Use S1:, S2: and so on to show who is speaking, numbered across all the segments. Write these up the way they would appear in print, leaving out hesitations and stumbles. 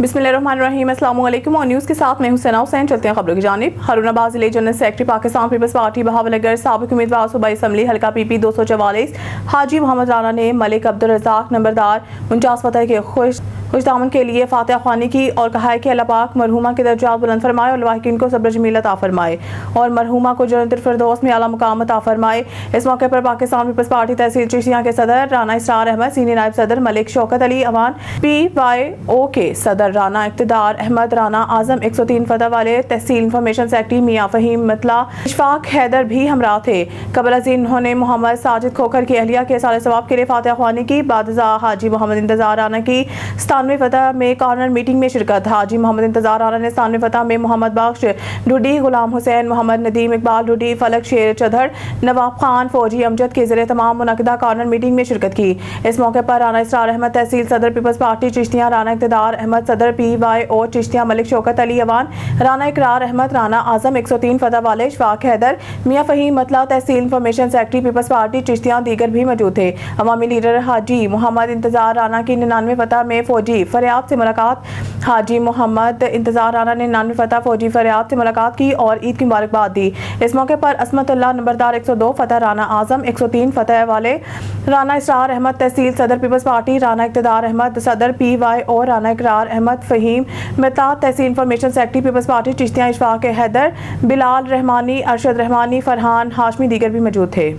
S1: बिस्मिल्लाहिर्रहमानिर्रहीम। अस्सलाम वालेकुम। और न्यूज़ के साथ मैं हूं सना हुसैन। चलते हैं खबरों की जानिब। हरुणाबाद जिले जनरल सेक्रेटरी पाकिस्तान पीपल्स पार्टी बहावलनगर साबिक उम्मीदवार सूबाई असम्बली हल्का PP 244 हाजी मोहम्मद राना ने मलिक अब्दुल रज़ाक नंबरदार 49 फतह के खुशदामन के लिए फातिहा ख्वानी की और कहा है कि अल्लाह पाक मरहूमा के दर्जात बुलंद फरमाए और लवाहिकीन को सब्र जमील अता फरमाए और मरहूमा को जन्नतुल फिरदौस में आला मुकाम अता फरमाए। इस मौके पर पाकिस्तान पीपल्स पार्टी तहसील चिश्तियां के सदर राना इसरार अहमद, सीनियर नायब सदर मलिक शौकत अली अवान, PYO के सदर राना इक़्तिदार अहमद, राना आजम 103 फतह वाले तहसील इंफॉर्मेशन सेक्रेटरी मियाँ फहीम मतला, इशफाक हैदर भी हमरा थे। कबल अज़ इन्होंने मोहम्मद साजिद खोखर की अहलिया के साले सवाब के लिए फातिहा ख्वानी की। बादशाह हाजी मोहम्मद इंतजार राना की 97 फतह में कॉर्नर मीटिंग में शिरकत। हाजी मोहम्मद इंतजार राना ने 97 फतह में मोहम्मद बख्श डुडी, गुलाम हुसैन, मोहम्मद नदीम इकबाल डुडी, फलक शेर चधड़, नवाब खान फौजी अमजद के ज़रिए तमाम मुनक़दा कॉर्नर मीटिंग में शिरकत की। इस मौके पर राना इसरार अहमद तहसील सदर पीपल्स पार्टी चिश्तियां, राना इक़्तिदार अहमद सदर PYO चिश्तियां मलिक शौकत अली अवान, राना इकरार अहमद, राना आजम 103 फतह वाले इशफाक हैदर, मियाँ फहीम मतला तहसील information secretary Peoples Party Chishtian दीगर भी मौजूद थे। अवामी लीडर हाजी मोहम्मद इंतजार राना की 99 फतह में फौजी फरियाद से मुलाकात। हाजी मोहम्मद इंतजार राना ने 99 फतह फौजी फरियाद से मुलाकात की और ईद की मुबारकबाद दी। इस मौके पर असमतुल्लाह नंबरदार 102 फतह, राना आजम 103 फतह वाले, राना इसरार अहमद तहसील सदर पीपल्स पार्टी, राना इक़्तिदार अहमद सदर PYO, राना इकरार अहमद फहीम मेहता तहसील information secretary Peoples Party Chishtian, Ishfaq Haider, Bilal Rehmani, Arshad Rehmani, Farhan Hashmi दीगर भी मौजूद थे।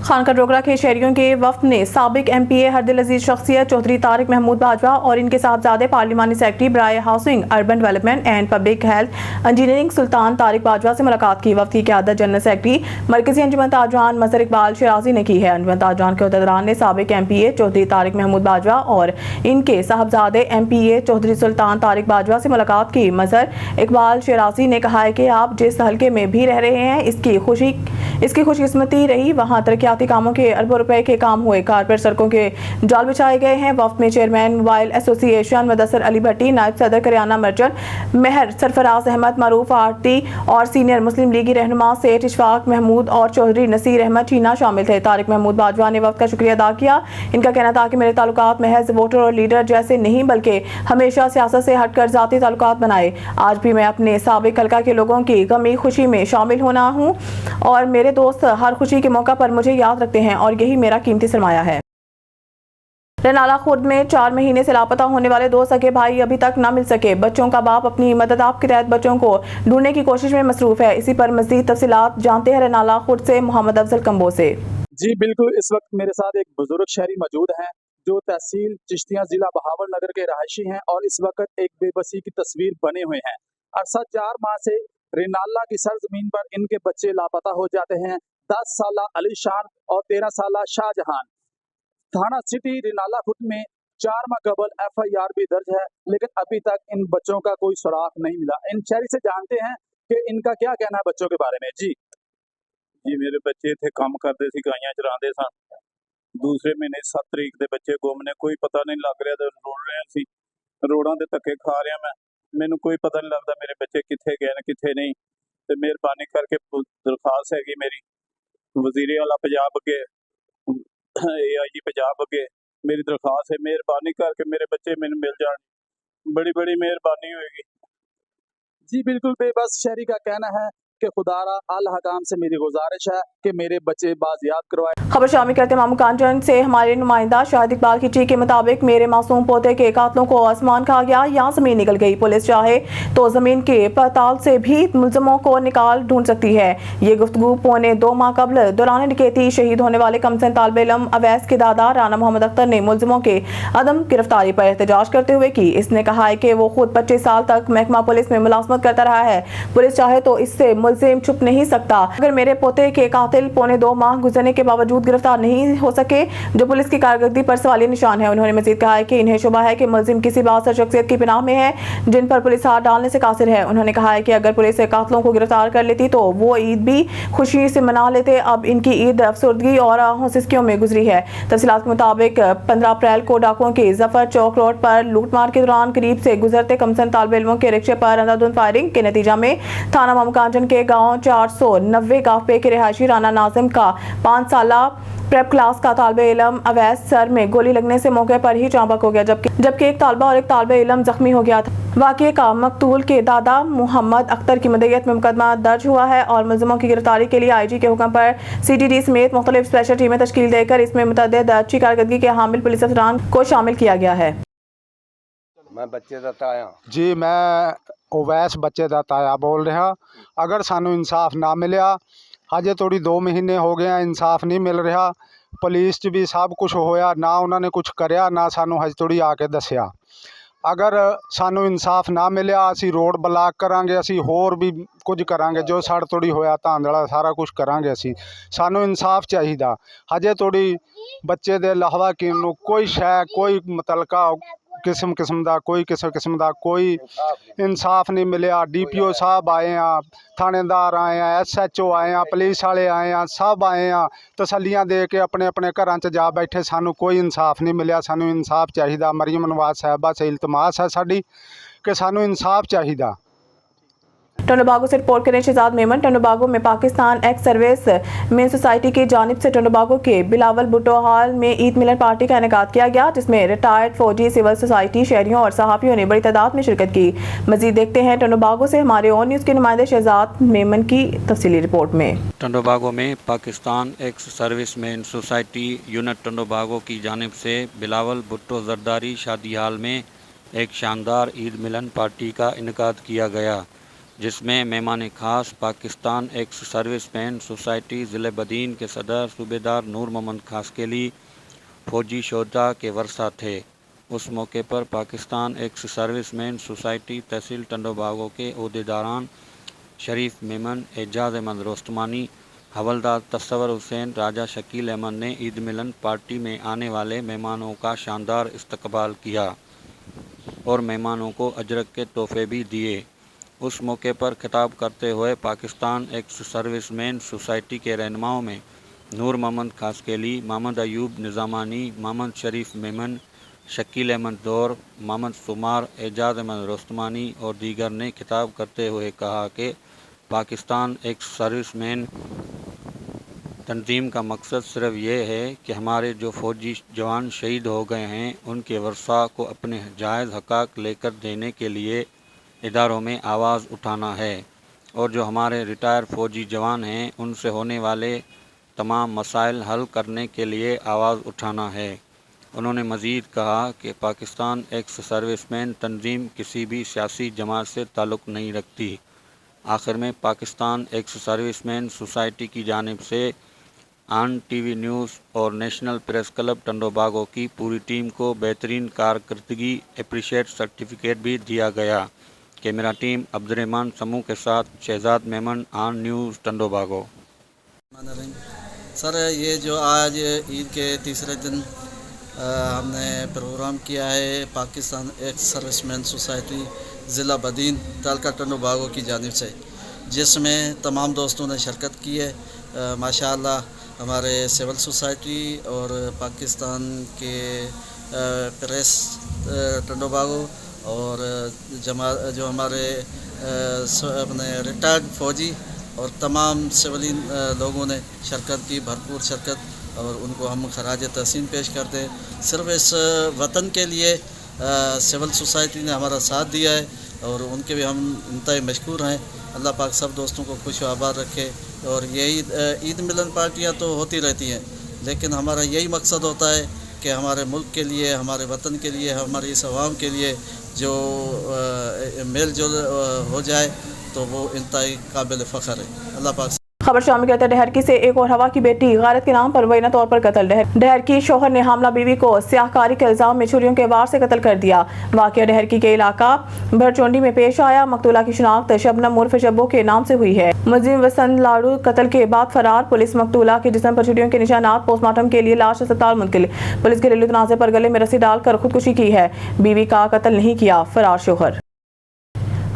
S1: खानका डोगरा के शहरियों के वफ्द ने साबिक MPA हरदिल अजीज शख्सियत चौधरी तारिक महमूद बाजवा और इनके साहबजादे पार्लिमानी सेक्रेटरी बराए housing, urban development and public health engineering Sultan Tariq Bajwa से मुलाकात की। वफ्द की क़यादत जनरल सेक्रेटरी मरकजी अंजुमन ताजरान मजहर इकबाल शिराजी ने की है। अंजुमन ताजरान के उहदेदारान ने साबिक MPA चौधरी तारिक महमूद बाजवा और इनके साहबजादे MPA चौधरी सुल्तान तारिक बाजवा से मुलाकात की। मजहर इकबाल शिराजी ने कहा है कि आप जिस हल्के में भी रह रहे हैं इसकी खुशकिस्मती रही, वहाँ तरक्याती कामों के अरबों रुपए के काम हुए, कारपेट सड़कों के जाल बिछाए गए हैं। वफ्द में chairman mobile association Mudassar Ali Bhatti, नायब सदर करियाना मर्चेंट मेहर सरफराज अहमद, मारूफ आरती और सीनियर मुस्लिम लीगी रहनुमा सेठ इशफाक महमूद और चौधरी नसीर अहमद चीना शामिल थे। तारिक महमूद बाजवा ने वफ्द का शुक्रिया अदा किया। इनका कहना था कि मेरे ताल्लुकात महज वोटर और लीडर जैसे नहीं बल्कि हमेशा सियासत से हटकर ज़ाती ताल्लुकात बनाए। आज भी मैं अपने साबिक हल्का के लोगों की गमी खुशी में शामिल होना हूँ और मेरे दोस्त हर खुशी के मौका पर मुझे याद रखते हैं और यही मेरा कीमती सरमाया है। रनाला खुर्द में 4 महीने से लापता होने वाले 2 सगे भाई अभी तक न मिल सके। बच्चों का बाप अपनी मदद आप के तहत बच्चों को ढूंढने की कोशिश में मसरूफ है। इसी पर मजीद तफसीलात जानते हैं रनाला खुर्द से मोहम्मद अफजल कंबो से।
S2: जी बिल्कुल, इस वक्त मेरे साथ एक बुजुर्ग शहरी मौजूद हैं जो तहसील चिश्तियां जिला बहावलनगर के रहायशी हैं और इस वक्त एक बेबसी की तस्वीर बने हुए हैं। अरसा 4 माह से रेनाला की सरजमीन पर इनके बच्चे लापता हो जाते हैं। 10 साला अली शान और 13 साला शाहजहान। थाना सिटी रेनाला खुर्द में 4 माह कबल FIR भी दर्ज है, लेकिन अभी तक इन बच्चों का कोई सुराग नहीं मिला। इन शहरी से जानते हैं कि इनका क्या कहना है बच्चों के बारे में। जी
S3: मेरे बच्चे थे काम करते सी, गाइयां चरांदे सन। दूसरे महीने 7 तरीक के बच्चे गुम ने, कोई पता नहीं लग रहा। रोड़ रहे सी, रोडां दे धक्के खा रहा मैनू कोई पता नहीं लगता मेरे बच्चे कित्थे गए ने कित्थे नहीं। तो मेहरबानी करके दरखास्त हैगी मेरी वजीर आला पंजाब अगे, AIG पंजाब अगे मेरी दरखास्त है, मेहरबानी करके मेरे बच्चे मैनू मिल जान, बड़ी बड़ी मेहरबानी होगी।
S2: जी बिल्कुल, बेबस शहरी का कहना है कि खुदारा अल हकाम से मेरी गुजारिश है कि मेरे बच्चे बाजियाब करवाए।
S1: खबर शामिल करते मामू कांचन से हमारे नुमाइंदा शाहिद इकबाल की ची के मुताबिक मेरे मासूम पोते के कातलों को आसमान खा गया, यहाँ जमीन निकल गई। पुलिस चाहे तो जमीन के पड़ताल से भी मुलजमों को निकाल ढूंढ सकती है। ये गुफ्तगू पौने 2 माह कबल दौरान डकैती शहीद होने वाले कमसन तालिब इल्म अवैस के दादा राना मोहम्मद अख्तर ने मुलजमों के अदम गिरफ्तारी पर एहतजाज करते हुए की। इसने कहा है कि वो खुद 25 साल तक महकमा पुलिस में मुलाजमत करता रहा है। पुलिस चाहे तो इससे मुलजिम छुप नहीं सकता। अगर मेरे पोते के कातिल पौने 2 माह गुजरने के बावजूद गिरफ्तार नहीं हो सके, जो पुलिस की कारकर्दगी पर सवालिया निशान है। उन्होंने मजीद कहा है कि इन्हें शुबा है कि मुलजिम किसी बासर शख्सियत की पनाह में है जिन पर पुलिस हाथ डालने से कासिर है। उन्होंने कहा है कि अगर पुलिस कातिलों को गिरफ्तार कर लेती तो वो ईद भी खुशी से मना लेते। अब इनकी ईद अफसरदगी और होंसिस्कियों में गुजरी है। तफसीलात के मुताबिक 15 अप्रैल को डाकुओं की जफर चौक रोड पर लूटमार के दौरान करीब से गुजरते कमसन तालिब इल्मों के रिक्शे पर अंधाधुंध फायरिंग के नतीजा में थाना मामू कांचन के के गांव 490 गांव के रिहायशी राना नाजिम का 5 साला प्रेप क्लास का तालिबे इलम अवैस सर में गोली लगने से मौके पर ही चांबक हो गया, जबकि एक तालिबा और एक तालिबे इलम जख्मी हो गया था। वाक़ये का मकतूल के दादा मोहम्मद अख्तर की मदईयत में मुकदमा दर्ज हुआ है और मुलजिमों की गिरफ्तारी के लिए आईजी के हुक्म पर CTD समेत मुख्तलिफ स्पेशल टीमें तश्कील देकर इसमें मुतअद्दिद अच्छी कारकर्दगी के हामिल पुलिस अफसरान को शामिल किया गया है।
S4: मैं बच्चे दा ताया
S5: जी मैं ओवैस बच्चे ਦਾ ਤਾਇਆ ਬੋਲ ਰਿਹਾ। ਅਗਰ ਸਾਨੂੰ ਇਨਸਾਫ ਨਾ ਮਿਲਿਆ, ਹਜੇ ਥੋੜੀ 2 ਮਹੀਨੇ ਹੋ ਗਏ ਆ, ਇਨਸਾਫ ਨਹੀਂ ਮਿਲ ਰਿਹਾ। ਪੁਲਿਸ 'ਚ ਵੀ ਸਭ ਕੁਝ ਹੋਇਆ, ਨਾ ਉਹਨਾਂ ਨੇ ਕੁਝ ਕਰਿਆ, ਨਾ ਸਾਨੂੰ ਹਜੇ ਥੋੜੀ ਆ ਕੇ ਦੱਸਿਆ। ਅਗਰ ਸਾਨੂੰ ਇਨਸਾਫ ਨਾ ਮਿਲਿਆ, ਅਸੀਂ ਰੋਡ ਬਲਾਕ ਕਰਾਂਗੇ, ਅਸੀਂ ਹੋਰ ਵੀ ਕੁਝ ਕਰਾਂਗੇ, ਜੋ ਸੜ ਤੋੜੀ ਹੋਇਆ ਧਾਂਦਲਾ ਸਾਰਾ ਕੁਝ ਕਰਾਂਗੇ ਅਸੀਂ। ਸਾਨੂੰ ਇਨਸਾਫ ਚਾਹੀਦਾ। ਹਜੇ ਥੋੜੀ ਬੱਚੇ ਦੇ ਲਾਹਵਾ ਕੀ ਨੂੰ ਕੋਈ ਸ਼ੈ ਕੋਈ ਮੁਤਲਕਾ किस्म ਦਾ ਕੋਈ ਕਿਸੇ ਕਿਸਮ ਦਾ ਕੋਈ ਇਨਸਾਫ ਨਹੀਂ ਮਿਲਿਆ। DPO ਸਾਹਿਬ ਆਏ ਆ, ਥਾਣੇਦਾਰ ਆਏ ਆ, SHO ਆਏ ਆ, ਪੁਲਿਸ ਵਾਲੇ ਆਏ ਆ, ਸਭ ਆਏ ਆ, ਤਸੱਲੀਆਂ ਦੇ ਕੇ ਆਪਣੇ ਆਪਣੇ ਘਰਾਂ 'ਚ ਜਾ ਬੈਠੇ। ਸਾਨੂੰ ਕੋਈ ਇਨਸਾਫ ਨਹੀਂ ਮਿਲਿਆ। ਸਾਨੂੰ ਇਨਸਾਫ ਚਾਹੀਦਾ। ਮਰੀਮ ਨਵਾਜ਼ ਸਾਹਿਬਾ ਸੇ ਇਲਤਮਾਸ ਹੈ ਸਾਡੀ ਕਿ ਸਾਨੂੰ ਇਨਸਾਫ ਚਾਹੀਦਾ।
S1: टोनोबागो से रिपोर्ट करें शहजाद मेमन। टोनोबागो में Pakistan ex service men society की जानिब से टोनोबागो के बिलावल भुट्टो हॉल में ईद मिलन पार्टी का इनेकाद किया गया, जिसमें रिटायर्ड फौजी, सिविल सोसाइटी, शहरियों और सहाफ़ियों ने बड़ी तादाद में शिरकत की। मजीद देखते हैं टोनोबागो से हमारे ऑन न्यूज़ के नुमाइंदे शहजाद मेमन की तफसीली रिपोर्ट में।
S6: टोनोबागो में Pakistan ex service men society unit टोनोबागो की जानिब से बिलावल भुट्टो जरदारी शादी हाल में एक शानदार ईद मिलन पार्टी का इनेकाद किया गया, जिसमें मेहमान ख़ास Pakistan ex service man society ज़िले बदीन के सदर सूबेदार नूर मोहम्मद खासकेली फ़ौजी शोहदा के वर्सा थे। उस मौके पर Pakistan ex service man society तहसील टोनोबागो के ओहदेदारान शरीफ मेमन, एजाज अहमद रोस्तमानी, हवलदार तस्वर हुसैन, राजा शकील अहमद ने ईद मिलन पार्टी में आने वाले मेहमानों का शानदार इस्तकबाल किया और मेहमानों को अजरक के तोहफे भी दिए। उस मौके पर खिताब करते हुए पाकिस्तान एक्स सर्विसमैन सोसाइटी के रहनुमाओं में नूर मोहम्मद खासकेली, मोहम्मद अयूब निज़ामानी, मोहम्मद शरीफ मेमन, शकील अहमद दौर, मोहम्मद सुमार, एजाज अहमद रोस्तमानी और दीगर ने खिताब करते हुए कहा कि पाकिस्तान एक्स सर्विसमैन तंजीम का मकसद सिर्फ ये है कि हमारे जो फ़ौजी जवान शहीद हो गए हैं उनके वर्सा को अपने जायज़ हक़ाक़ लेकर देने के लिए इदारों में आवाज़ उठाना है और जो हमारे रिटायर फ़ौजी जवान हैं उनसे होने वाले तमाम मसाइल हल करने के लिए आवाज़ उठाना है। उन्होंने मज़ीद कहा कि पाकिस्तान एक्स सर्विसमैन तंजीम किसी भी सियासी जमात से ताल्लुक़ नहीं रखती। आखिर में पाकिस्तान एक्स सर्विसमैन सोसाइटी की जानिब से ऑन TV न्यूज़ और नेशनल प्रेस क्लब टोनोबागो की पूरी टीम को बेहतरीन कारकर्दगी अप्रिशिएट सर्टिफिकेट भी दिया गया। कैमरा टीम अब्दुर्रहमान समूह के साथ शहजाद मेमन, ऑन न्यूज़ टोनोबागो।
S7: सर, ये जो आज ईद के तीसरे दिन हमने प्रोग्राम किया है पाकिस्तान एक्स सर्विसमैन सोसाइटी ज़िला बदीन तालका टोनोबागो की जानिब से, जिसमें तमाम दोस्तों ने शिरकत की है। माशाअल्लाह हमारे सिविल सोसाइटी और पाकिस्तान के प्रेस टोनोबागो और जो हमारे अपने रिटायर्ड फ़ौजी और तमाम सिविलियन लोगों ने शिरकत की, भरपूर शिरकत, और उनको हम खराज तहसीन पेश करते हैं। सिर्फ इस वतन के लिए सिविल सोसाइटी ने हमारा साथ दिया है और उनके भी हम इंतहाई मशकूर हैं। अल्लाह पाक सब दोस्तों को खुश आबाद रखे। और यही ईद मिलन पार्टियाँ तो होती रहती हैं, लेकिन हमारा यही मकसद होता है कि हमारे मुल्क के लिए, हमारे वतन के लिए, हमारी इस आवाम के लिए जो मेल जोल हो जाए तो वो इंतहाई काबिल फ़ख्र है। अल्लाह पाक।
S1: खबर शामिल करते डहरकी से एक और हवा की बेटी गारत के नाम पर मुबैना तौर पर कत्ल। डहरकी शोहर ने हामला बीवी को स्याहकारी के इल्जाम में छुरियों के वार से कत्ल कर दिया। वाक़या डहरकी के इलाका भरचोंडी में पेश आया। मकतूला की शिनाख्त शबनम उर्फ शब्बो के नाम से हुई है। मुलजिम वसंत लाड़ू कत्ल के बाद फरार। पुलिस मकतूला के जिस्म पर छुरियों के निशानात, पोस्टमार्टम के लिए लाश अस्पताल मुंतकिल। पुलिस घरेलू तनाज़े पर गले में रस्सी डालकर खुदकुशी की है। बीवी का कत्ल नहीं किया फरार शोहर।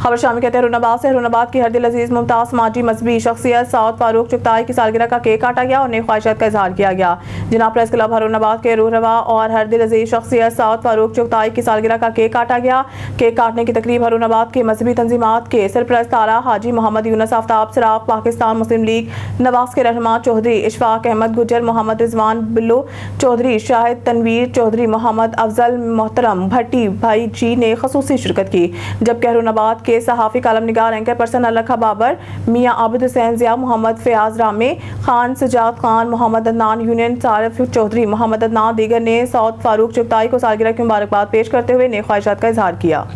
S1: खबर शामिल कहते हैं हरुणाबाद से। हरुणाबाद की हरदिल अजीज मुमताज समाजी मजहबी शख्सियत साउद फारूक चुगताई की सालगिरह का केक काटा गया और नई ख्वाहिशात का इजहार किया गया। जिनाब प्रेस क्लब हरुणाबाद के रूहरवा और हरदिल अजीज शख्सियत साउद फारूक चुगताई की सालगिरह का केक काटा गया। केक काटने की तकरीब हरुणाबाद के मजहबी तंजीमात के सरपरस्त आला हाजी मोहम्मद यूनुस आफ्ताब सराफ, पाकिस्तान मुस्लिम लीग, नवाज के रहमान चौधरी, इशफाक अहमद गुजर, मोहम्मद रिजवान बिल्लू चौधरी, शाहिद तनवीर चौधरी, मोहम्मद अफजल, मोहतरम भट्टी भाई जी ने खसूसी शिरकत की। जबकि हरुणाबाद के सहाफ़ी कालमनिगार एंकर पर्सन अलखा बाबर, मियाँ आबिद हुसैन ज़िया, मोहम्मद फयाज रामे खान, सजाद खान, मोहम्मद अदनान, यूनियन सारिफ चौधरी, मोहम्मद अदनान दीगर ने साउद फारूक चुगताई को सालगिरह की मुबारकबाद पेश करते हुए नई ख्वाहिशात का इजहार किया।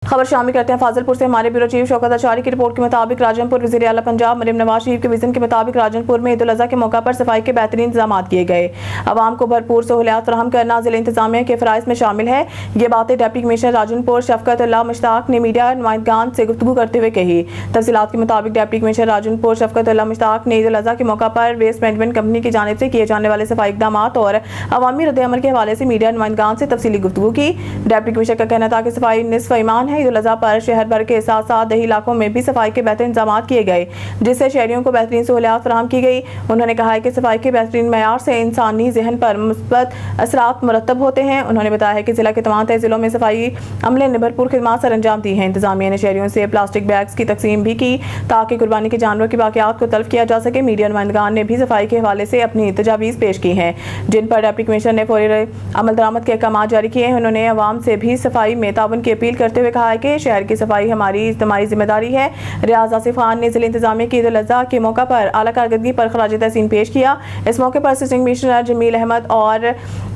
S1: खबर शामिल करते हैं फाजिलपुर से। हमारे ब्यूरो चीफ शौकत अचारी की रिपोर्ट के मुताबिक राजनपुर वज़ीर आला पंजाब मरीम नवाज शरीफ के विज़न के मुताबिक राजनपुर में ईद उल अज़हा के मौका पर सफाई के बेहतरीन इंतजाम किए गए। आवाम को भरपूर सहूलियात फराहम करना ज़िला इंतजामिया के फ़राइज़ में शामिल है। ये बातें डिप्टी कमिश्नर राजनपुर शफकत उल्लाह मुश्ताक ने मीडिया नुमाइंदगान से गुफ्तगू करते हुए कही। तफसीलात के मुताबिक डिप्टी कमिश्नर राजनपुर शफकत उल्लाह मुश्ताक ने ईद उल अज़हा के मौका पर वेस्ट मैनेजमेंट कंपनी की जानिब से किए जाने वाले सफाई इक़दाम और अवामी रद्द-ए-अमल के हवाले से मीडिया नुमाइंदगान से तफसीली गुफ्तगू की। डिप्टी कमिश्नर का कहना था कि सफाई निस्फ़ ईमान है। ईद उल अज़हा पर शहर भर के साथ साथ दही इलाकों में भी सफाई के बेहतर इंतजाम किए गए, जिससे शहरियों को बेहतरीन सहूलियात फराहम की गई। उन्होंने कहा है कि सफाई के बेहतरीन मयार से इंसानी ज़हन पर मुस्बत असरात मुरतब होते हैं। उन्होंने बताया है कि जिला के तमाम तहसीलों में सफाई अमले ने भरपूर खिदमत सर अंजाम दी हैं। इंतजामिया ने शहरियों से प्लास्टिक बैग्स की तकसीम भी की ताकि कुर्बानी के जानवरों की बाकियात को तल्फ किया जा सके। मीडिया नुमाइंदगान ने भी सफाई के हवाले से अपनी तजावीज़ पेश की हैं, जिन पर डिप्टी कमिश्नर ने फौरी अमल दरामद के अहकाम जारी किए हैं। उन्होंने अवाम से भी सफाई में ताउन की अपील करते हुए कहा है कि शहर की सफाई हमारी इज्तिमाई जिम्मेदारी है। रियाज आसिफ खान ने जिला इंतजामिया की ईद उल अज़हा के मौका पर आला कारकर्दगी पर खराज तहसीन पेश किया। इस मौके पर असिस्टेंट कमिश्नर जमील अहमद और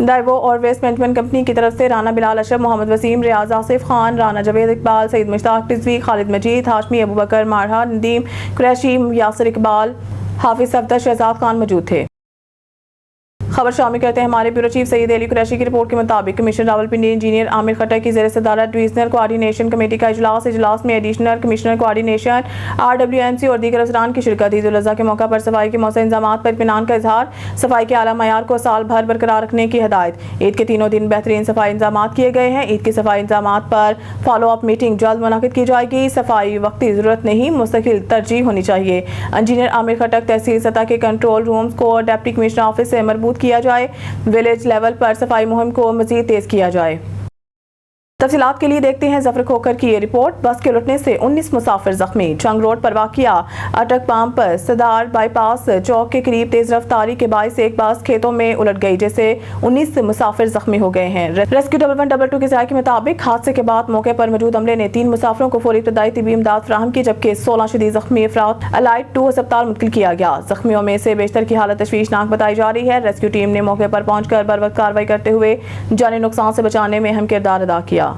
S1: डाइवो और वेस्ट मैनेजमेंट कंपनी की तरफ से राना बिलाल अशरफ, मोहम्मद वसीम, रियाज आसिफ खान, राना जवेद इकबाल, सईद मुश्ताक रिजवी, खालिद मजीद, हाशमी, अबू बकर मारहा, नदीम कुरैशी, यासिर इकबाल, हाफिज सफदर, शहजाद खान मौजूद थे। खबर शामिल करते हैं हमारे ब्यूरो चीफ सईद अली कुरैशी की रिपोर्ट के मुताबिक कमिश्नर रावलपिंडी इंजीनियर आमिर खट्टर की ज़ेर सदारत डिवीजनल कोऑर्डिनेशन कमेटी का इजलास में एडिशनल कमिश्नर कोऑर्डिनेशन RWMC और दीगर अफसरान की शिरकत। ईद उल अज़हा के मौका पर सफाई के मौसम इंतजाम पर इत्मीनान का इजहार, सफाई के आला मयार को साल भर बरकरार रखने की हिदायत। ईद के तीनों दिन बेहतरीन सफाई इंतजाम किए गए हैं। ईद की सफाई इंतजाम पर फॉलो अप मीटिंग जल्द मुनाकिद की जाएगी। सफाई वक्ती ज़रूरत नहीं, मुस्तकिल तरजीह होनी चाहिए। इंजीनियर आमिर खट्टर तहसील सतह के कंट्रोल रूम्स को डिप्टी कमिश्नर ऑफिस से मरबूत किया जाए। विलेज लेवल पर सफाई मुहिम को मजीद तेज किया जाए। तफसीलात के लिए देखते हैं जफर खोकर की ये रिपोर्ट। बस के उलटने से 19 मुसाफिर जख्मी। चंग रोड पर वाकिया अटक पाम पर सदार बाईपास चौक के करीब तेज रफ्तारी के बायस एक बस खेतों में उलट गई, जिससे 19 मुसाफिर जख्मी हो गए हैं। रेस्क्यू 1122 के ज़राए के मुताबिक हादसे के बाद मौके पर मौजूद अमले ने 3 मुसाफिरों को फौरी इब्तदाई तिबी इमदाद फराहम की, जबकि 16 शदीद जख्मी अफराद अलाइट 2 अस्पताल मुंतकिल किया गया। जख्मियों में से बेशतर की हालत तशवीशनाक बताई जा रही है। रेस्क्यू टीम ने मौके पर पहुंचकर बर वक्त कार्रवाई करते हुए जानी नुकसान से बचाने में अहम किरदार अदा किया।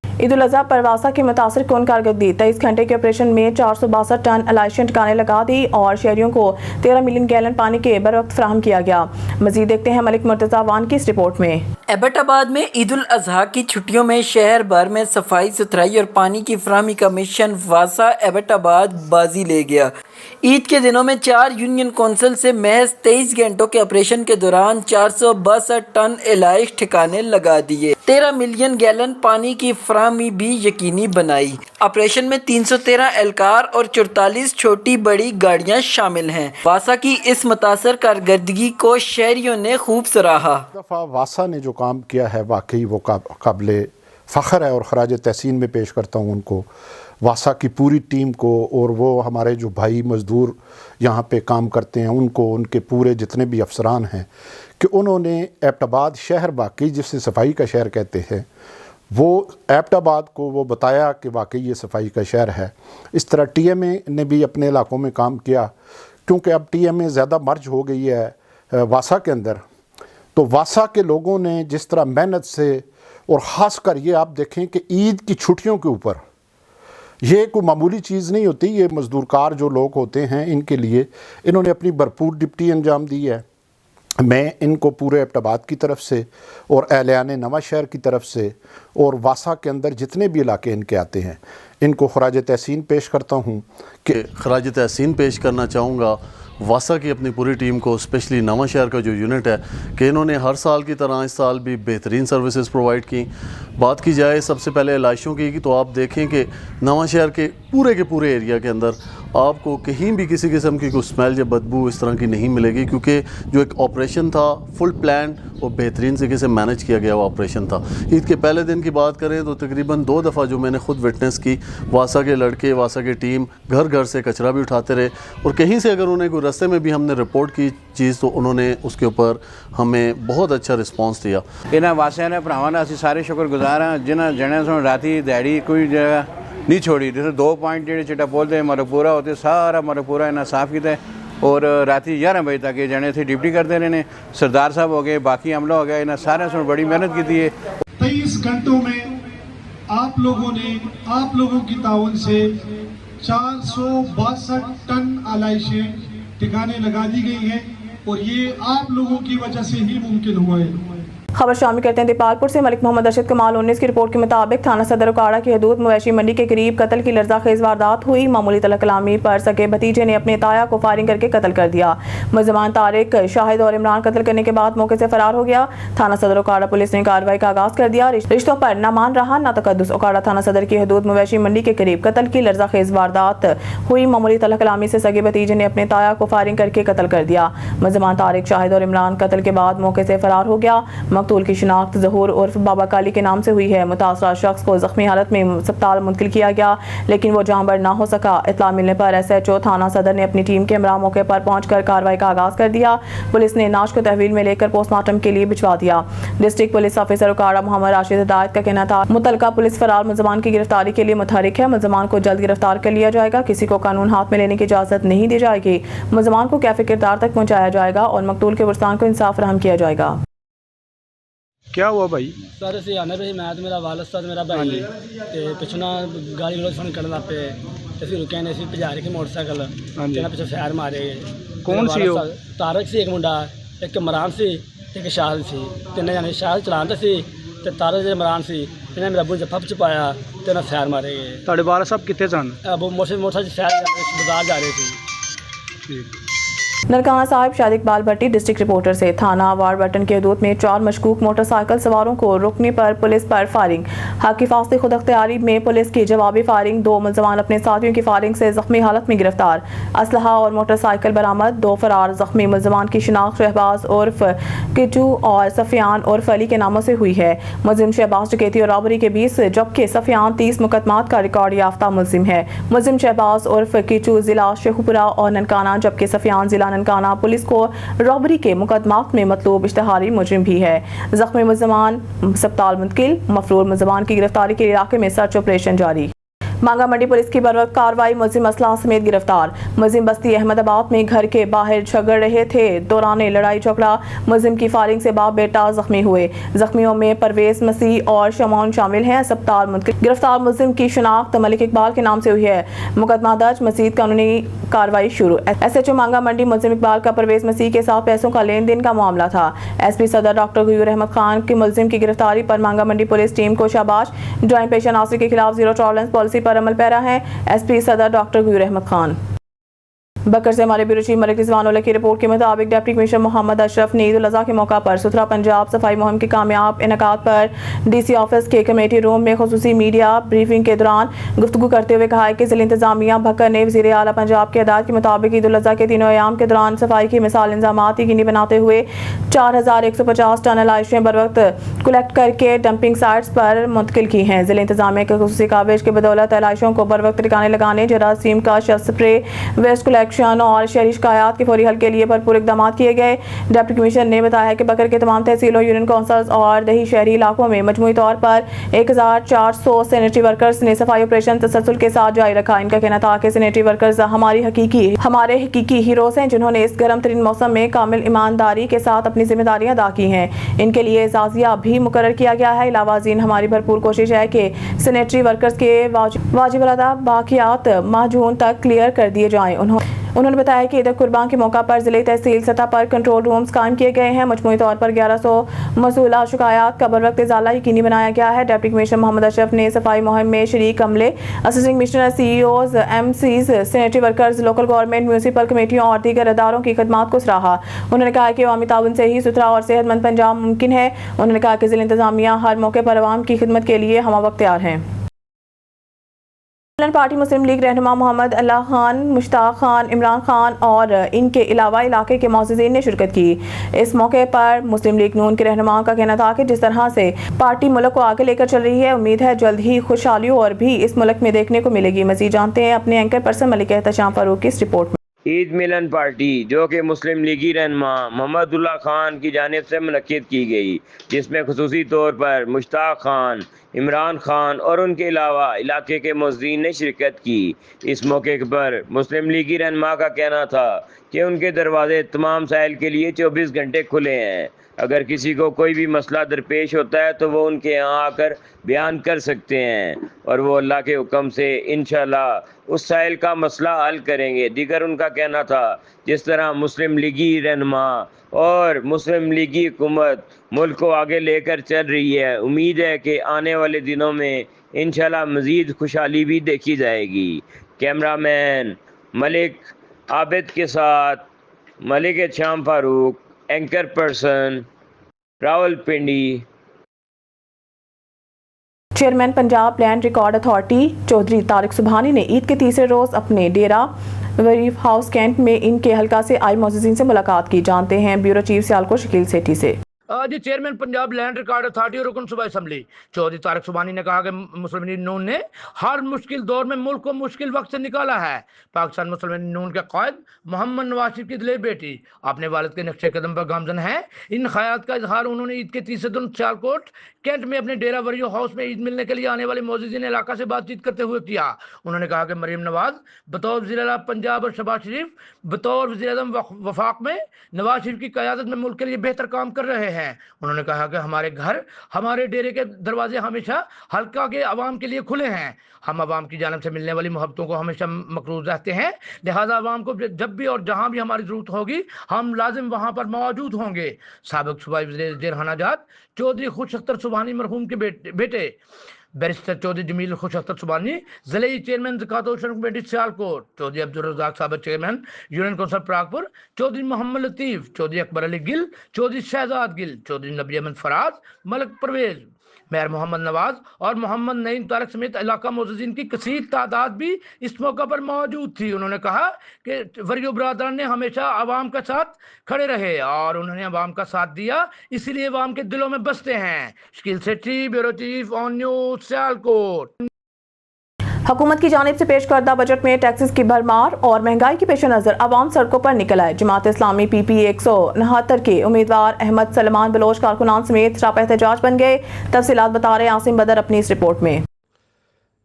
S1: ईद उल अज़हा पर वासा के मुतासर कौन कारकर्दगी 23 घंटे के ऑपरेशन में 462 टन अलाइशियन ठिकाने लगा दी और शहरियों को 13 मिलियन गैलन पानी के बर वक्त फराहम किया गया। मजीद देखते हैं मलिक मुर्तज़ा वान की इस रिपोर्ट में।
S8: एबटाबाद में ईद उल अज़हा की छुट्टियों में शहर भर में सफाई सुथराई और पानी की फराहमी का मिशन वासा एबटाबाद बाजी ले गया। ईद के दिनों में 4 यूनियन कौंसिल से महज 23 घंटों के ऑपरेशन के दौरान 462 टन एलाइश ठिकाने लगा दिए। 13 मिलियन गैलन पानी की फराहमी भी यकीनी बनाई। ऑपरेशन में 313 एहलकार और 44 छोटी बड़ी गाड़ियां शामिल हैं। वासा की इस मुतासर कारकर्दगी को शहरियों ने खूब सराहा।
S9: दफ़ा वासा ने जो काम किया है वाकई वो काबिले फ़ख्र है और खराज तहसीन में पेश करता हूँ उनको, वासा की पूरी टीम को, और वो हमारे जो भाई मज़दूर यहाँ पे काम करते हैं उनको, उनके पूरे जितने भी अफसरान हैं, कि उन्होंने एबटाबाद शहर वाकई जिसे सफाई का शहर कहते हैं, वो एबटाबाद को वो बताया कि वाकई ये सफाई का शहर है। इस तरह TMA ने भी अपने इलाकों में काम किया, क्योंकि अब TMA ज़्यादा मर्ज हो गई है वासा के अंदर। तो वासा के लोगों ने जिस तरह मेहनत से, और ख़ास कर ये आप देखें कि ईद की छुट्टियों के ऊपर, ये कोई मामूली चीज़ नहीं होती, ये मज़दूरकार जो लोग होते हैं इनके लिए इन्होंने अपनी भरपूर ड्यूटी अंजाम दी है। मैं इनको पूरे एबटाबाद की तरफ से और एहलियान नवा शहर की तरफ से और वासा के अंदर जितने भी इलाके इनके आते हैं इनको खराज तहसीन पेश करता हूँ कि
S10: खराज तहसीन पेश करना चाहूँगा वासा की अपनी पूरी टीम को, स्पेशली नवां शहर का जो यूनिट है कि इन्होंने हर साल की तरह इस साल भी बेहतरीन सर्विसेज प्रोवाइड की। बात की जाए सबसे पहले इलाइशों की तो आप देखें कि नवां शहर के पूरे एरिया के अंदर आपको कहीं भी किसी किस्म की कोई स्मेल या बदबू इस तरह की नहीं मिलेगी, क्योंकि जो एक ऑपरेशन था फुल प्लान और बेहतरीन तरीके से मैनेज किया गया वो ऑपरेशन था। ईद के पहले दिन की बात करें तो तकरीबन 2 दफ़ा जो मैंने खुद विटनेस की, वासा के लड़के, वासा की टीम घर घर से कचरा भी उठाते रहे और कहीं से अगर उन्हें कोई रास्ते में भी हमने रिपोर्ट की चीज़ तो उन्होंने उसके ऊपर हमें बहुत अच्छा रिस्पॉन्स दिया।
S11: इन्होंने वासिया ने भरावां दा असीं सारे शुक्रगुजार हाँ जिन्हें जने सो राती दिहाड़ी कोई जगह नहीं छोड़ी। जैसे 2 पॉइंट जो चिट्टा बोलते मरकपुरा होते सारा मरकपुरा इन्हें साफ़ किया और राती 11 बजे तक ये जने थे ड्यूटी करते रहे। सरदार साहब हो गए, बाकी अमला हो गया, इन्हें सारे से बड़ी मेहनत की है।
S12: 23 घंटों में आप लोगों ने, आप लोगों की ताउन से 462 टन आलाइशें ठिकाने लगा दी गई हैं और ये आप लोगों की वजह से ही मुमकिन हुआ है।
S1: खबर शामिल करते हैं दीपालपुर से। मलिक मोहम्मद अरशद कमाल 19 की रिपोर्ट के मुताबिक थाना सदर उकाड़ा की हदूद मवेशी मंडी के करीब कत्ल की लर्ज़ाखेज़ वारदात हुई। मामूली तलक कलामी पर सके भतीजे ने अपने ताया को फायरिंग करके कत्ल कर दिया। मुलज़मान तारिक, शाहिद और इमरान कत्ल करने के बाद मौके से फरार हो गया। थाना सदर उकाड़ा पुलिस ने कार्रवाई का आगाज कर दिया। रिश्तों पर न मान रहा न तकद्दुस। उकाड़ा थाना सदर की हदूद मवेशी मंडी के करीब कत्ल की लर्ज़ाखेज़ वारदात हुई। मामूली तलक कलामी से सगे भतीजे ने अपने ताया को फायरिंग करके कत्ल कर दिया। मुलज़मान तारिक, शाहिद और इमरान कत्ल के बाद मौके से फरार हो गया। मकतूल की शिनाख्त ज़हूर उर्फ बाबा काली के नाम से हुई है। मुतासरा शख्स को जख्मी हालत में अस्पताल मुंतकिल किया गया लेकिन वो जाँबर ना हो सका। इत्तला मिलने पर SHO थाना सदर ने अपनी टीम के हमरा मौके पर पहुंचकर कार्रवाई का आगाज कर दिया। पुलिस ने नाश को तहवील में लेकर पोस्टमार्टम के लिए भिजवा दिया। District police officer Okara Mohammad Rashid Hidayat का कहना था मुतलका पुलिस फरार मुलज़मान की गिरफ्तारी के लिए मुतहरिक है। मुलज़मान को जल्द गिरफ्तार कर लिया जाएगा। किसी को कानून हाथ में लेने की इजाज़त नहीं दी जाएगी। मुलज़मान को कैफ़े किरदार तक पहुँचाया जाएगा और मकतूल के वरसान को इंसाफ फराहम किया जाएगा।
S5: क्या हुआ भाई?
S13: सर असी आने पे मैं तो मेरा वालद साथ मेरा भाई ते पिछू ना गाली गलोच फन करन लग पे ते फिर कहने सी भजा के मोटरसाइकिल ते पिछे फायर मारे।
S5: कौन सी हो?
S13: तारक सी एक मुंडा, एक इमरान सी, एक शाहिद सी। तिन्ने जाने शाहिद चलांदे सी ते तारक जे इमरान सी इन्हें मेरा अबू जफा छपाया ते उन्हें फायर मारे।
S5: ਤੁਹਾਡੇ ਵਾਲਾ ਸਾਹਿਬ ਕਿੱਥੇ ਸਨ?
S13: अब मोटरसाइकिल फायर बाजार जा रहे थे।
S1: ननकाना साहिब शादी इकबाल भट्टी डिस्ट्रिक्ट रिपोर्टर से। थाना वार बटन के हदूद में 4 मशकूक मोटरसाइकिल सवारों को रोकने पर पुलिस पर फायरिंग। हक हिफाजत खुद अख्तियारी में पुलिस की जवाबी फायरिंग। 2 मुलज़मान अपने साथियों की फायरिंग से जख्मी हालत में गिरफ्तार। असलहा और मोटरसाइकिल बरामद। 2 फरार जख्मी मुलज़मान की शिनाख्त शहबाज उर्फ किटू और सफियान उर्फ अली के नामों से हुई है। मुलजिम शहबाज डकैती और रॉबरी के 20 जबकि सफियान 30 मुकदमात का रिकॉर्ड याफ्ता मुलजिम है। मुलजिम शहबाज उर्फ किटू जिला शेखुपुरा और ननकाना जबकि सफियान जिला ननकाना पुलिस को रॉबरी के मुकदमात में मतलूब इश्तहारी मुजरिम भी है। जख्मी मुलज़मान अस्पताल मुंतकिल। मफरूर मुलज़मान की गिरफ्तारी के इलाके में सर्च ऑपरेशन जारी। मांगा मंडी पुलिस की बरवक्त कार्रवाई। मुलजिम असलाह समेत गिरफ्तार। मुलजिम बस्ती अहमदाबाद में घर के बाहर झगड़ रहे थे। दौरान लड़ाई झगड़ा मुलजिम की फायरिंग से बाप बेटा जख्मी हुए। जख्मियों में परवेज मसीह और शमौन शामिल हैं। अस्पताल मुंतकिल। गिरफ्तार मुलजिम की शिनाख्त मलिक इकबाल के नाम से हुई है। मुकदमा दर्ज, मजीद कानूनी कार्रवाई शुरू। SHO मांगा मंडी मुलजिम इकबाल का परवेज मसीह के साथ पैसों का लेन देन का मामला था। SP सदर डॉक्टर गयूर अहमद खान की मुलजिम की गिरफ्तारी पर मांगा मंडी पुलिस टीम को शाबाश। ज्वाइंट पेशा नासिर के खिलाफ जीरो टॉलरेंस पॉलिसी पर अमल पैरा है। SP सदर डॉक्टर गयूर अहमद खान। बकर से हमारे ब्यूरो चीफ मलिक रिजवान की रिपोर्ट के मुताबिक डिप्टी कमिश्नर मोहम्मद अशरफ ने ईद उल अज़हा के मौका पर सुथरा पंजाब सफाई मुहिम के कामयाब इनकाद पर DC ऑफिस के कमेटी रूम में खुसूसी मीडिया ब्रीफिंग के दौरान गुफ्तगू करते हुए कहा है कि ज़िला इंतजामिया भक्कर ने वज़ीर आला पंजाब के हिदायत के मुताबिक ईद उल अज़हा के तीनों अयाम के दौरान सफाई की मिसाल इंतजामात यकीनी बनाते हुए 4150 टन आलाइशें बर वक्त कलेक्ट करके डंपिंग साइट्स पर मुंतकिल की हैं। ज़िला इंतजामिया के खुसूसी काविश की बदौलत आलाइशों को बर वक्त ठिकाने लगाने, जरासीम का स्प्रे, वेस्ट कलेक्शन और शहरी शिकायत के फौरी हल के लिए भरपूर इकदाम किए गए। डिप्टी कमिश्नर ने बताया कि बकर के तमाम तहसीलों, यूनियन काउंसिल्स और दही शहरी इलाकों में मजमूई तौर पर 1400 सैनिटरी वर्कर्स ने सफाई ऑपरेशन तसलसल के साथ जारी रखा। इनका कहना था कि सैनिटरी वर्कर्स हमारे हकीकी हीरोज हैं जिन्होंने इस गर्म तरीन मौसम में कामिल ईमानदारी के साथ अपनी जिम्मेदारियां अदा की हैं। इनके लिए एजाजिया भी मुकर्रर किया गया है। इलावाज़ीन हमारी भरपूर कोशिश है कि सैनिटरी वर्कर्स के वाजिब अदा बाकियात माह जून तक क्लियर कर दिए जाएं। उन्होंने बताया कि ईद कुर्बान के मौका पर जिले तहसील सतह पर कंट्रोल रूम्स कायम किए गए हैं। मजमूई तौर पर 1100 मसूला शिकायत का बर वक्त इजाला यकीनी बनाया गया है। डिप्टी कमिश्नर मोहम्मद अशरफ ने सफाई मुहिम में शरीक अमले, assistant commissioner, CEOs, MCs, sanitary workers, local government, municipal कमेटियों और दीगर अदारों की खदमात को सराहा। उन्होंने कहा कि अवामी ताउन से ही सुथरा और सेहतमंद पंजाब मुमकिन है। उन्होंने कहा कि जिला इंतजामिया हर मौके पर अवाम की खिदमत के लिए हमवक्त तैयार हैं। पार्टी मुस्लिम लीग रहनुमा मोहम्मद अल्लाह खान, मुश्ताक खान, इमरान खान और इनके अलावा इलाके के मौजूदीन ने शिरकत की। इस मौके पर मुस्लिम लीग नून के रहनुमाओं का कहना था कि जिस तरह से पार्टी मुल्क को आगे लेकर चल रही है, उम्मीद है जल्द ही खुशहाली और भी इस मुल्क में देखने को मिलेगी। मजीद जानते हैं अपने एंकर पर्सन मलिक एहतशाम फारूक की इस रिपोर्ट में।
S14: ईद मिलन पार्टी जो कि मुस्लिम लीगी रहनुमा मोहम्मदुल्लाह खान की जानिब से मुनक्किद की गई, जिसमें खुसूसी तौर पर मुश्ताक खान, इमरान खान और उनके अलावा इलाके के मौजूदीन ने शिरकत की। इस मौके पर मुस्लिम लीगी रहनुमा का कहना था कि उनके दरवाजे तमाम साइल के लिए 24 घंटे खुले हैं। अगर किसी को कोई भी मसला दरपेश होता है तो वो उनके यहाँ आकर बयान कर सकते हैं और वो अल्लाह के हुक्म से इंशाल्लाह उस साइल का मसला हल करेंगे। दीगर उनका कहना था जिस तरह मुस्लिम लीगी रहनुमा और मुस्लिम लीगी हुकूमत मुल्क को आगे लेकर चल रही है, उम्मीद है कि आने वाले दिनों में इंशाल्लाह मज़ीद खुशहाली भी देखी जाएगी। कैमरामैन मलिक आबिद के साथ Malik Ehtesham Farooq, anchor person Rawalpindi.
S1: Chairman Punjab land record authority Chaudhry Tariq Subhani ने ईद के तीसरे रोज अपने डेरा वरीफ हाउस कैंट में इनके हलका से आई मौजूदीन से मुलाकात की। जानते हैं ब्यूरो चीफ सियालकोट शकील सेठी से।
S15: आज chairman Punjab land record authority और रुकन सूबाई असम्बली चौधरी तारिक सुबहानी ने कहा कि मुस्लिम लीग नून ने हर मुश्किल दौर में मुल्क को मुश्किल वक्त से निकाला है। पाकिस्तान मुस्लिम लीग नून के कायद मोहम्मद नवाज शरीफ की दिलेर बेटी अपने वालिद के नक्शे कदम पर गामजन है। इन ख्यालात का इजहार उन्होंने ईद के तीसरे दिन सियालकोट कैंट में अपने डेरा वरीफ हाउस में ईद मिलने के लिए आने वाले मौजूदीन इलाका से बातचीत करते हुए किया। उन्होंने कहा कि मरीम नवाज बतौर वज़ीर-ए-आला पंजाब और शहबाज शरीफ बतौर वज़ीर-ए-आज़म वफाक में नवाज शरीफ की क़यादत में मुल्क के लिए बेहतर काम कर रहे हैं। उन्होंने कहा कि हमारे घर, हमारे डेरे के दरवाजे हमेशा हल्का के अवाम के लिए खुले हैं। हम अवाम की जानब से मिलने वाली मोहब्बतों को हमेशा मकरूज रहते हैं, लिहाजा अवाम को जब भी और जहाँ भी हमारी ज़रूरत होगी हम लाजिम वहाँ पर मौजूद होंगे। साबिक़ सूबाई वज़ीर जेरहानाजात चौधरी खुश अख्तर सुबहानी मरहूम के बेटे बैरिस्टर चौधरी जमील खुश अख्तर सुबहानी, ज़िले चेयरमैन ज़कात और शरक कमेटी सियालकोट, चौधरी अब्दुल रज़ाक साहब chairman union council Pragpur, Chaudhry Mohammad Latif, Chaudhry Akbar Ali Gill, Chaudhry Shahzad Gill, Chaudhry Nabi Ahmed Faraz, Malik Parvez, mayor Mohammad Nawaz और मोहम्मद नईम तारक समेत इलाका मौजूदीन की कसीर तादाद भी इस मौका पर मौजूद थी। उन्होंने कहा कि वरीय बरादरान ने हमेशा आवाम का साथ खड़े रहे और उन्होंने आवाम का साथ दिया, इसीलिए आवाम के दिलों में बसते हैं। Shakeel Sethi, bureau chief, on news, Sialkot.
S1: हुकूमत की जानिब से पेश करदा बजट में टैक्सेस की भरमार और महंगाई के पेश नज़र अवाम सड़कों पर निकल आए। जमात इस्लामी PP 169 के उम्मीदवार अहमद सलमान बलोच कारकुनान समेत सरापा एहतजाज बन गए। तफसीलात बता रहे आसिम बदर अपनी इस रिपोर्ट में।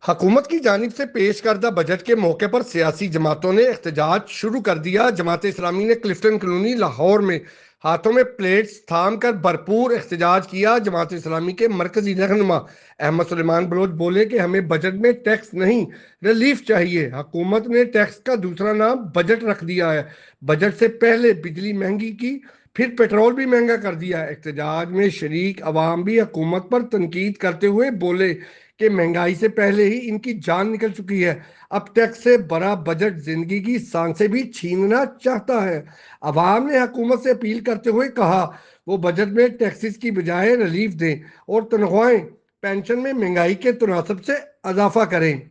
S16: हुकूमत की जानिब से पेश करदा बजट के मौके पर सियासी जमातों ने एहतजाज शुरू कर दिया। जमात इस्लामी ने क्लिफ्टन कॉलोनी लाहौर में हाथों में प्लेट्स थाम कर भरपूर एहतजाज किया। जमात इस्लामी के मरकजी रहनुमा अहमद सलमान बलोच बोले कि हमें बजट में टैक्स नहीं रिलीफ चाहिए। हुकूमत ने टैक्स का दूसरा नाम बजट रख दिया है। बजट से पहले बिजली महंगी की, फिर पेट्रोल भी महंगा कर दिया। एहतजाज में शरीक अवाम भी हुकूमत पर तनकीद करते हुए बोले कि महंगाई से पहले ही इनकी जान निकल चुकी है, अब टैक्स से बड़ा बजट जिंदगी की सांसें भी छीनना चाहता है। अवाम ने हुकूमत से अपील करते हुए कहा वो बजट में टैक्सेस की बजाय रिलीफ दें और तनख्वाहें पेंशन में महंगाई के तनासब से इजाफा करें।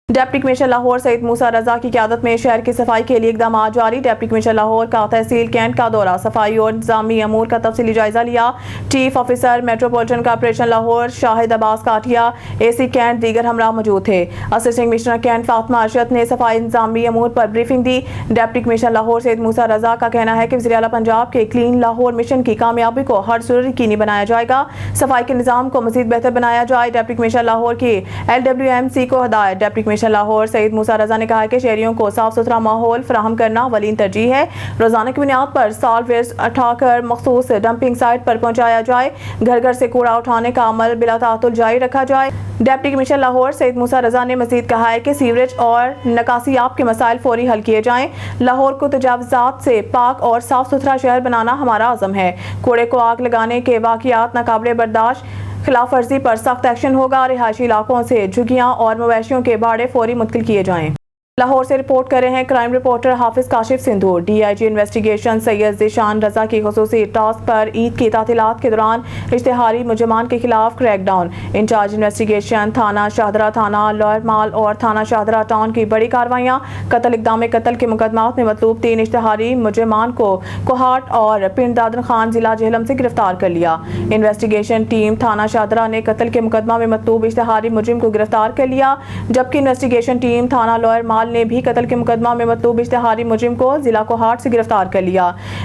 S1: डिप्टी कमिश्नर लाहौर सईद मूसा रजा की क़यादत में शहर की सफाई के लिए इक़दाम जारी। डिप्टी कमिश्नर लाहौर का तहसील कैंट का दौरा, सफाई और इंतजामी अमूर का तफसीली जायजा लिया। Chief officer metropolitan corporation Lahore Shahid Abbas Katia, AC cantt दीगर हमरा मौजूद थे। Assistant commissioner cantt Fatima Arshad ने सफाई इंतजामी अमूर पर ब्रीफिंग दी। डिप्टी कमिश्नर लाहौर सईद मूसा रजा का कहना है कि वज़ीर-ए-आला पंजाब के क्लीन लाहौर मिशन की कामयाबी को हर सूरत यकीनी बनाया जाएगा। सफाई के निज़ाम को मज़ीद बेहतर बनाया जाए। डिप्टी कमिश्नर लाहौर की LWMC को हदायत। डिप्टी कमिश्नर लाहौर सईद मूसा रजा ने कहा है कि शहरियों को साफ सुथरा माहौल फराहम करना वलीन तरजीह है। रोजाना की बुनियाद पर सॉल्ट वेस्ट उठाकर मखसूस डंपिंग साइट पर पहुंचाया जाए। घर घर से कूड़ा उठाने का अमल बिला तातुल जारी रखा जाए। डिप्टी कमिश्नर लाहौर सईद मूसा रजा ने मजीद कहा है कि सीवरेज और निकासियाब के मसाइल फौरी हल किए जाएं। लाहौर को तजावुजात से पाक और साफ सुथरा शहर बनाना हमारा आज़म है। कूड़े को आग लगाने के वाक़ियात नाकाबिले बर्दाश्त, खिलाफ वर्जी पर सख्त एक्शन होगा। रिहायशी इलाकों से झुग्गियां और मवेशियों के बाड़े फौरी मुंतकिल किए जाएं। लाहौर से रिपोर्ट कर रहे हैं क्राइम रिपोर्टर हाफिज काशिफ सिंधु। DIG इन्वेस्टिगेशन सैयद ज़ीशान रजा की खुसूसी टास्क पर ईद की तातीलात के दौरान इश्तिहारी मुजरमान के खिलाफ क्रैकडाउन। इंचार्ज इन्वेस्टिगेशन थाना शाहदरा, थाना लॉयर माल और थाना शाहदरा टाउन की बड़ी कार्रवाइयाँ। कत्ल इक़दाम कत्ल के मुकदमात में मतलूब 3 इश्तिहारी मुजरमान को कोहाट और पिंड दादन खान जिला जेहलम से गिरफ्तार कर लिया। इन्वेस्टिगेशन टीम थाना शाहदरा ने कत्ल के मुकदमा में मतलूब इश्तिहारी मुजरिम को गिरफ्तार कर लिया, जबकि इन्वेस्टिगेशन टीम थाना लॉयर माल ने भी कत्ल के मुकदमा में मतलूब इश्तिहारी मुजरिम को जिला कोहाट से गिरफ्तार कर लिया।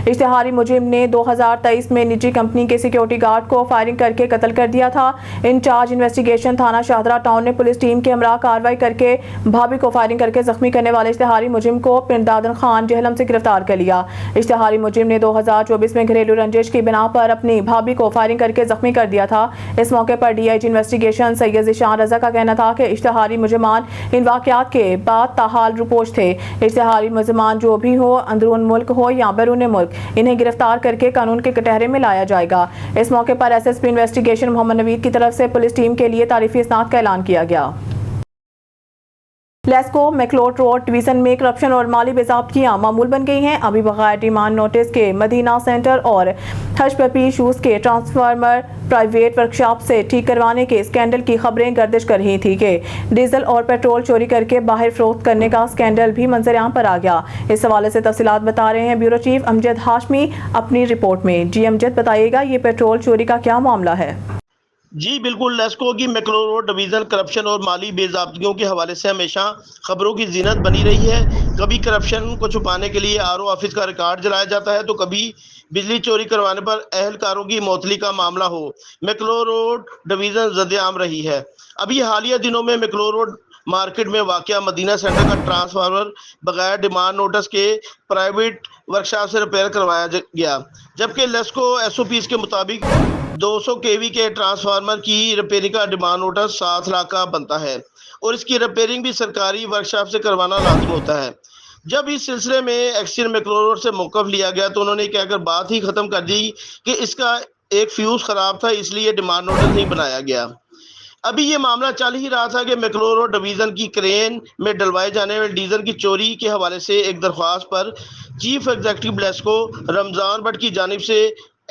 S1: इश्तिहारी मुजरिम ने 2023 में निजी कंपनी के सिक्योरिटी गार्ड को फायरिंग करके कत्ल कर दिया था। इंचार्ज इन्वेस्टिगेशन थाना शाहदरा टाउन ने पुलिस टीम के हमरा कार्रवाई करके भाभी को फायरिंग करके जख्मी करने वाले इश्तिहारी मुजरिम को पिंड दादन खान जेहलम से गिरफ्तार कर लिया। इश्तिहारी मुजरिम ने 2024 में घरेलू रंजिश की बिना पर अपनी भाभी को फायरिंग करके जख्मी कर दिया था। इस मौके पर DIG इन्वेस्टिगेशन सैयद ज़ीशान रजा का कहना था कि इश्तिहारी मुजरमान इन वाक़यात के बाद ताहाल रुपोश थे। इश्तिहारी मुजरमान जो भी हो, अंदरून मुल्क हो या बैरून मुल्क, इन्हें गिरफ्तार करके कानून के कटहरे में लाया जाएगा। इस मौके पर SSP इन्वेस्टिगेशन मोहम्मद नवीद की तरफ से पुलिस टीम के लिए तारीफी इसनाद का ऐलान किया गया। लेस्को मैकलोड रोड डिवीजन में करप्शन और माली बेज़ाब्तियां मामूल बन गई हैं। अभी बगैर डिमांड नोटिस के मदीना सेंटर और हज पपी शूज़ के ट्रांसफार्मर प्राइवेट वर्कशॉप से ठीक करवाने के स्कैंडल की खबरें गर्दिश कर रही थी कि डीजल और पेट्रोल चोरी करके बाहर फरोख्त करने का स्कैंडल भी मंजर-आम पर आ गया। इस हवाले से तफसीलात बता रहे हैं ब्यूरो चीफ अमजद हाशमी अपनी रिपोर्ट में। जी अमजद, बताइएगा ये पेट्रोल चोरी का क्या मामला है?
S17: जी बिल्कुल, लेस्को की मैकलो रोड डिवीज़न करप्शन और माली बेज़ाब्तियों के हवाले से हमेशा खबरों की जीनत बनी रही है। कभी करप्शन को छुपाने के लिए RO ऑफिस का रिकॉर्ड जलाया जाता है, तो कभी बिजली चोरी करवाने पर अहलकारों की मौतली का मामला हो। मैकलो रोड डिवीज़न ज़द-ए-आम रही है। अभी हालिया दिनों में मैकलो रोड मार्केट में वाक़या मदीना सेंटर का ट्रांसफार्मर बगैर डिमांड नोटिस के प्राइवेट वर्कशॉप से रिपेयर करवाया गया, जबकि लेस्को SOPs के मुताबिक 200 kV के ट्रांसफार्मर की रिपेयरिंग का डिमांड नोटिस 7 लाख का बनता है और इसकी रिपेयरिंग भी सरकारी वर्कशॉप से करवाना लाजिम होता है। जब इस सिलसिले में एक्सीडेंट मैकलो रोड से मौक़िफ़ लिया गया तो उन्होंने कहकर बात ही ख़त्म कर दी कि इसका एक फ्यूज़ ख़राब था, इसलिए डिमांड नोटिस नहीं बनाया गया। अभी ये मामला चल ही रहा था कि मैकलो रोड डिवीज़न की क्रेन में डलवाए जाने वाले डीजल की चोरी के हवाले से एक दरख्वास्त पर चीफ एग्जीक्यूटिव लेस्को रमज़ान भट्ट की जानिब से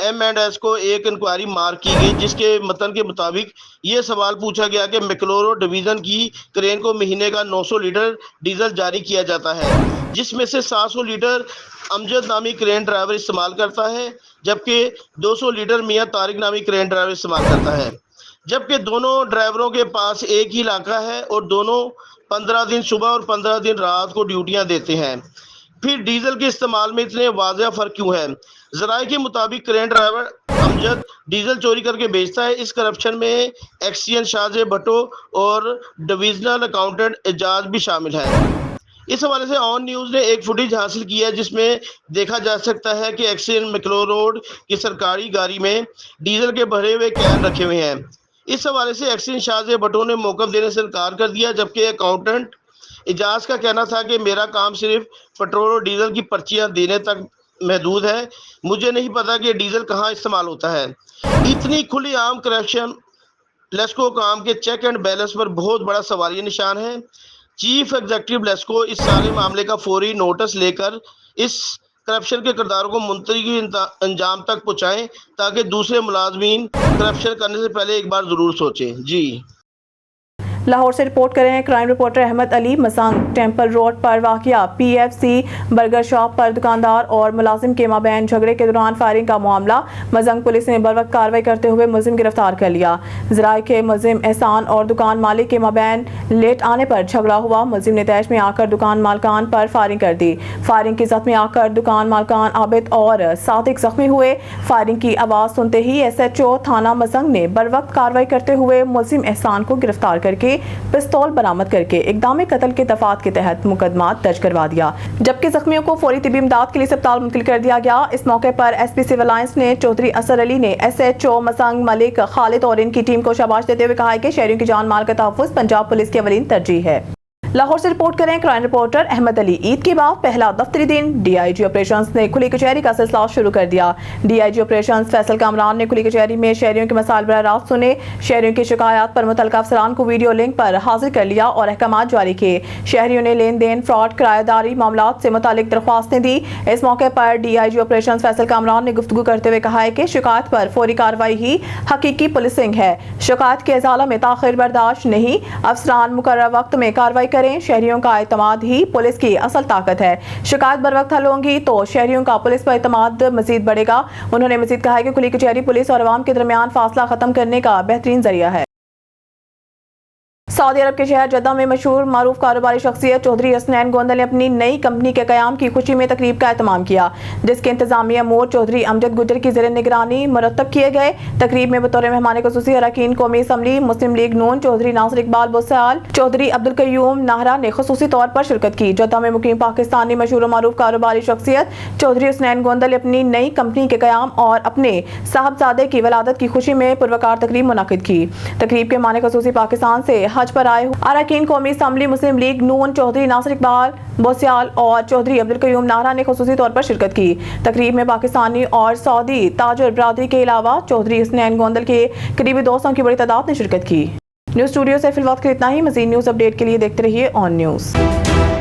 S17: M&S को एक इंक्वायरी मार्क की गई, जिसके मतन के मुताबिक ये सवाल पूछा गया कि मैकलो रोड डिवीज़न की क्रेन को महीने का 900 लीटर डीजल जारी किया जाता है, जिसमें से 700 लीटर अमजद नामी क्रेन ड्राइवर इस्तेमाल करता है, जबकि 200 लीटर मियां तारिक नामी क्रेन ड्राइवर इस्तेमाल करता है। जबकि दोनों ड्राइवरों के पास एक ही इलाका है और दोनों 15 दिन सुबह और 15 दिन रात को ड्यूटियां देते हैं। फिर डीजल के इस्तेमाल में इतने वाज़ेह फ़र्क क्यों है? ज़राए के मुताबिक क्रेन ड्राइवर अमजद डीजल चोरी करके बेचता है। इस करप्शन में एक्सीएन शाहजे भट्टो और डिविजनल अकाउंटेंट एजाज भी शामिल है। इस हवाले से ऑन न्यूज़ ने एक फुटेज हासिल की है, जिसमें देखा जा सकता है कि एक्सीएन मैकलो रोड की सरकारी गाड़ी में डीजल के भरे हुए कैन रखे हुए हैं। इस हवाले से एक्सीएन शाहजे भट्टो ने मौक़िफ़ देने से इनकार कर दिया, जबकि अकाउंटेंट एजाज का कहना था कि मेरा काम सिर्फ पेट्रोल और डीजल की पर्चियां देने तक महदूद है, मुझे नहीं पता कि डीजल कहाँ इस्तेमाल होता है। इतनी खुली आम करप्शन लेस्को काम के चेक एंड बैलेंस पर बहुत बड़ा सवालिया निशान है। चीफ एग्जीक्यूटिव लेस्को इस सारे मामले का फौरी नोटिस लेकर इस करप्शन के किरदारों को मुंतज़िम अंजाम तक पहुँचाएँ, ताकि दूसरे मुलाजमीन करप्शन करने से पहले एक बार ज़रूर सोचें। जी
S1: लाहौर से रिपोर्ट कर रहे हैं क्राइम रिपोर्टर अहमद अली। मसंग टेम्पल रोड पर वाक़या PFC बर्गर शॉप पर दुकानदार और मुलाजिम के माबैन झगड़े के दौरान फायरिंग का मामला। मसंग पुलिस ने बर वक्त कार्रवाई करते हुए मुलजिम गिरफ्तार कर लिया। ज़राए के मुलजिम एहसान और दुकान मालिक के माबैन लेट आने पर झगड़ा हुआ। मुलजिम ने तैश में आकर दुकान मालकान पर फायरिंग कर दी। फायरिंग की जख्मी आकर दुकान मालकान आबिद और सादिक जख्मी हुए। फायरिंग की आवाज़ सुनते ही SHO थाना मसंग ने बर वक्त कार्रवाई करते हुए मुलजिम एहसान को गिरफ्तार करके से पिस्तौल बरामद करके इक़दाम कत्ल के दफात के तहत मुकदमा दर्ज करवा दिया, जबकि जख्मियों को फौरी तिबी इमदाद के लिए अस्पताल मुंतकिल कर दिया गया। इस मौके पर SP सिविल लाइंस ने चौधरी असर अली ने SHO मसंग मलिक खालिद और इनकी टीम को शाबाश देते हुए कहा है कि शहरियों की जान माल का तहफ़्फ़ुज़ पंजाब पुलिस की अवलीन तरजीह है। लाहौर से रिपोर्ट करें क्राइम रिपोर्टर अहमद अली। ईद के बाद पहला दफ्तरी दिन DIG ऑपरेशंस ने खुली कचहरी का सिलसिला शुरू कर दिया। DIG ऑपरेशंस फैसल कामरान ने खुली कचहरी में शहरियों के मसाइल बराह रास्त सुने, शहरियों की शिकायत पर मुतल्लिक़ अफसरान को वीडियो लिंक पर हाजिर कर लिया और अहकामात जारी किए। शहरियों ने लेन देन, फ्रॉड, किराएदारी मामलात से मुतालिक दरख्वास्तें दी। इस मौके पर DIG ऑपरेशंस फैसल कामरान ने गुफ्तगू करते हुए कहा है कि शिकायत पर फौरी कार्रवाई ही हकीकी पुलिसिंग है। शिकायत के इज़ाला में ताख़िर बर्दाश्त नहीं, अफसरान मुकर्रर वक्त में कार्रवाई करें। शहरियों का एतमाद ही पुलिस की असल ताकत है। शिकायत बर वक्त हल होंगी तो शहरियों का पुलिस पर एतमाद मजीद बढ़ेगा। उन्होंने मजीद कहा है कि खुली कचहरी पुलिस और अवाम के दरमियान फासला खत्म करने का बेहतरीन जरिया है। सऊदी अरब के शहर जद्दा में मशहूर मारूफ कारोबारी शख्सियत चौधरी हसनैन गोंदल ने अपनी नई कंपनी के क़याम की खुशी में तकरीब का एहतमाम किया, जिसके इंतजामी अमूर चौधरी अमजद गुजर की ज़ेर निगरानी मुरतब किए गए। तकरीब में बतौर मेहमान खुसूसी अरकान कौमी असम्बली मुस्लिम लीग नून चौधरी नासिर इकबाल बोसाल, चौधरी अब्दुल कयूम नाहरा ने खुसूसी तौर पर शिरकत की। जद्दा में मुकीम पाकिस्तानी मशहूर मारूफ कारोबारी शख्सियत चौधरी हसनैन गोंदल ने अपनी नई कंपनी के क़याम और अपने साहबजादे की वलादत की खुशी में पुरवकार तकरीब मुनक़िद की। तकरीब के मेहमान खुसूसी पाकिस्तान से हज पर आए अरकान कौमी असम्बली मुस्लिम लीग नून चौधरी नासिर इकबाल बोसियाल और चौधरी अब्दुल कयूम नाहरा ने खुसूसी तौर पर शिरकत की। तकरीब में पाकिस्तानी और सऊदी ताजर बरादरी के अलावा चौधरी हसनैन गोंदल के करीबी दोस्तों की बड़ी तादाद ने शिरकत की। न्यूज़ स्टूडियो से फिलहाल इतना ही। मज़ीद न्यूज़ अपडेट के लिए देखते रहिए ऑन न्यूज़।